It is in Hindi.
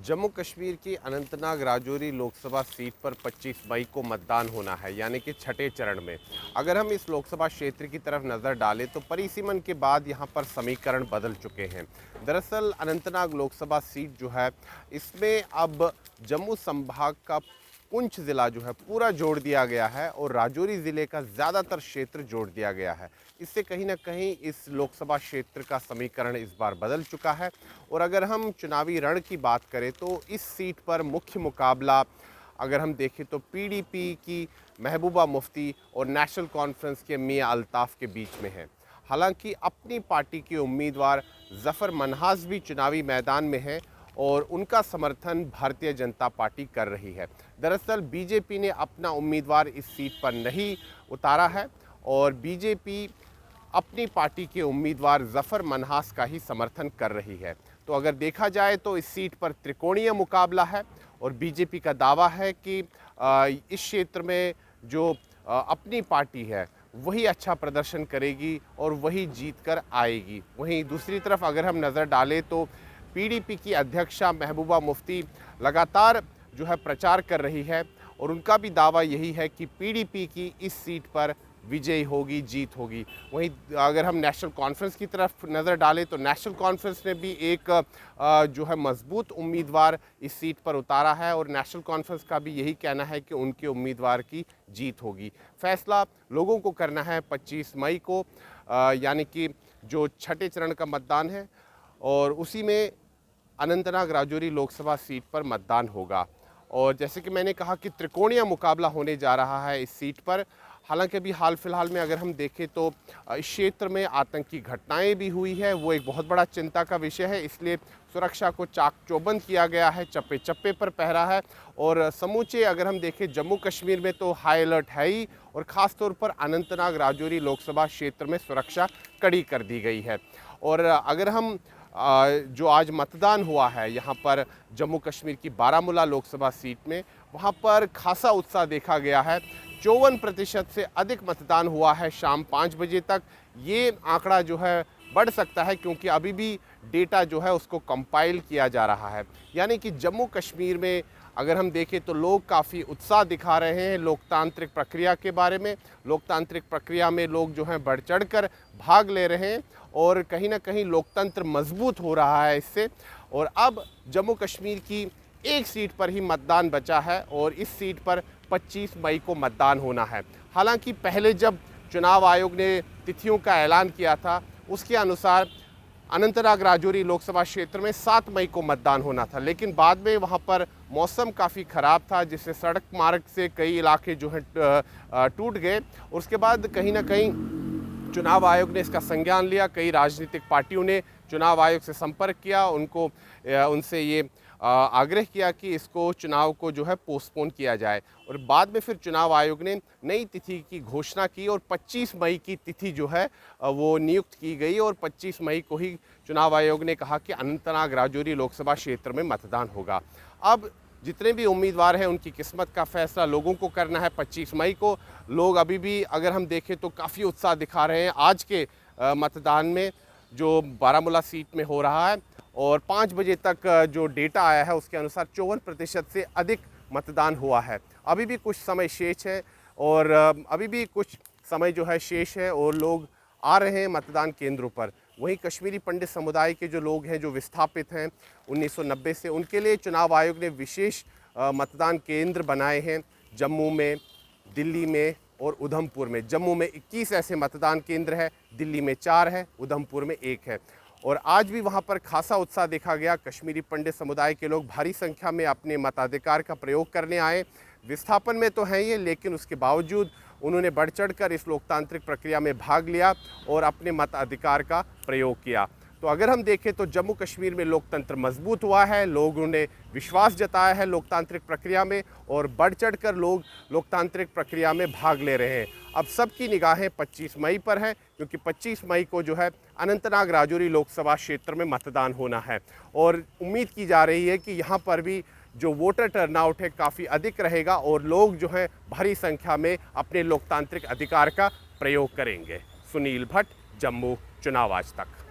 जम्मू कश्मीर की अनंतनाग राजौरी लोकसभा सीट पर 25 मई को मतदान होना है, यानी कि छठे चरण में। अगर हम इस लोकसभा क्षेत्र की तरफ नज़र डालें तो परिसीमन के बाद यहां पर समीकरण बदल चुके हैं। दरअसल अनंतनाग लोकसभा सीट जो है, इसमें अब जम्मू संभाग का पुंछ ज़िला जो है पूरा जोड़ दिया गया है और राजौरी ज़िले का ज़्यादातर क्षेत्र जोड़ दिया गया है। इससे कहीं ना कहीं इस लोकसभा क्षेत्र का समीकरण इस बार बदल चुका है। और अगर हम चुनावी रण की बात करें तो इस सीट पर मुख्य मुकाबला अगर हम देखें तो पीडीपी की महबूबा मुफ्ती और नेशनल कॉन्फ्रेंस के मियां अल्ताफ़ के बीच में है। हालांकि अपनी पार्टी के उम्मीदवार ज़फ़र मनहास भी चुनावी मैदान में हैं और उनका समर्थन भारतीय जनता पार्टी कर रही है। दरअसल बीजेपी ने अपना उम्मीदवार इस सीट पर नहीं उतारा है और बीजेपी अपनी पार्टी के उम्मीदवार ज़फ़र मनहास का ही समर्थन कर रही है। तो अगर देखा जाए तो इस सीट पर त्रिकोणीय मुकाबला है और बीजेपी का दावा है कि इस क्षेत्र में जो अपनी पार्टी है वही अच्छा प्रदर्शन करेगी और वही जीत कर आएगी। वहीं दूसरी तरफ अगर हम नज़र डालें तो पीडीपी की अध्यक्षा महबूबा मुफ्ती लगातार जो है प्रचार कर रही है और उनका भी दावा यही है कि पीडीपी की इस सीट पर विजय होगी, जीत होगी। वहीं अगर हम नेशनल कॉन्फ्रेंस की तरफ नज़र डालें तो नेशनल कॉन्फ्रेंस ने भी एक जो है मजबूत उम्मीदवार इस सीट पर उतारा है और नेशनल कॉन्फ्रेंस का भी यही कहना है कि उनके उम्मीदवार की जीत होगी। फैसला लोगों को करना है 25 मई को, यानी कि जो छठे चरण का मतदान है और उसी में अनंतनाग राजौरी लोकसभा सीट पर मतदान होगा। और जैसे कि मैंने कहा कि त्रिकोणीय मुकाबला होने जा रहा है इस सीट पर। हालांकि अभी हाल फिलहाल में अगर हम देखें तो इस क्षेत्र में आतंकी घटनाएं भी हुई है, वो एक बहुत बड़ा चिंता का विषय है। इसलिए सुरक्षा को चाक चौबंद किया गया है, चप्पे चप्पे पर पहरा है और समूचे अगर हम देखें जम्मू कश्मीर में तो हाई अलर्ट है ही और ख़ास तौर पर अनंतनाग राजौरी लोकसभा क्षेत्र में सुरक्षा कड़ी कर दी गई है। और अगर हम जो आज मतदान हुआ है यहाँ पर जम्मू कश्मीर की बारामूला लोकसभा सीट में, वहाँ पर खासा उत्साह देखा गया है। 54% से अधिक मतदान हुआ है शाम 5 बजे तक। ये आंकड़ा जो है बढ़ सकता है क्योंकि अभी भी डेटा जो है उसको कंपाइल किया जा रहा है। यानी कि जम्मू कश्मीर में अगर हम देखें तो लोग काफ़ी उत्साह दिखा रहे हैं लोकतांत्रिक प्रक्रिया के बारे में। लोकतांत्रिक प्रक्रिया में लोग जो हैं बढ़ चढ़ कर भाग ले रहे हैं और कहीं ना कहीं लोकतंत्र मजबूत हो रहा है इससे। और अब जम्मू कश्मीर की एक सीट पर ही मतदान बचा है और इस सीट पर 25 मई को मतदान होना है। हालांकि पहले जब चुनाव आयोग ने तिथियों का ऐलान किया था उसके अनुसार अनंतनाग राजौरी लोकसभा क्षेत्र में 7 मई को मतदान होना था, लेकिन बाद में वहां पर मौसम काफ़ी ख़राब था जिससे सड़क मार्ग से कई इलाके जो हैं टूट गए। उसके बाद कहीं ना कहीं चुनाव आयोग ने इसका संज्ञान लिया। कई राजनीतिक पार्टियों ने चुनाव आयोग से संपर्क किया, उनसे ये आग्रह किया कि इसको चुनाव को जो है पोस्टपोन किया जाए और बाद में फिर चुनाव आयोग ने नई तिथि की घोषणा की और 25 मई की तिथि जो है वो नियुक्त की गई और 25 मई को ही चुनाव आयोग ने कहा कि अनंतनाग राजौरी लोकसभा क्षेत्र में मतदान होगा। अब जितने भी उम्मीदवार हैं उनकी किस्मत का फैसला लोगों को करना है 25 मई को। लोग अभी भी अगर हम देखें तो काफ़ी उत्साह दिखा रहे हैं आज के मतदान में जो बारामूला सीट में हो रहा है। और 5 बजे तक जो डेटा आया है उसके अनुसार 54% से अधिक मतदान हुआ है। अभी भी कुछ समय शेष है और अभी भी कुछ समय जो है शेष है और लोग आ रहे हैं मतदान केंद्रों पर। वहीं कश्मीरी पंडित समुदाय के जो लोग हैं जो विस्थापित हैं 1990 से, उनके लिए चुनाव आयोग ने विशेष मतदान केंद्र बनाए हैं जम्मू में, दिल्ली में और उधमपुर में। जम्मू में 21 ऐसे मतदान केंद्र है, दिल्ली में 4 है, उधमपुर में 1 है। और आज भी वहां पर खासा उत्साह देखा गया। कश्मीरी पंडित समुदाय के लोग भारी संख्या में अपने मताधिकार का प्रयोग करने आए। विस्थापन में तो हैं ये, लेकिन उसके बावजूद उन्होंने बढ़ चढ़कर इस लोकतांत्रिक प्रक्रिया में भाग लिया और अपने मताधिकार का प्रयोग किया। तो अगर हम देखें तो जम्मू कश्मीर में लोकतंत्र मजबूत हुआ है, लोगों ने विश्वास जताया है लोकतांत्रिक प्रक्रिया में और बढ़ चढ़कर लोग लोकतांत्रिक प्रक्रिया में भाग ले रहे हैं। अब सबकी निगाहें 25 मई पर हैं क्योंकि 25 मई को जो है अनंतनाग राजौरी लोकसभा क्षेत्र में मतदान होना है और उम्मीद की जा रही है कि यहाँ पर भी जो वोटर टर्नआउट है काफ़ी अधिक रहेगा और लोग जो हैं भारी संख्या में अपने लोकतांत्रिक अधिकार का प्रयोग करेंगे। सुनील भट्ट, जम्मू, चुनाव आज तक।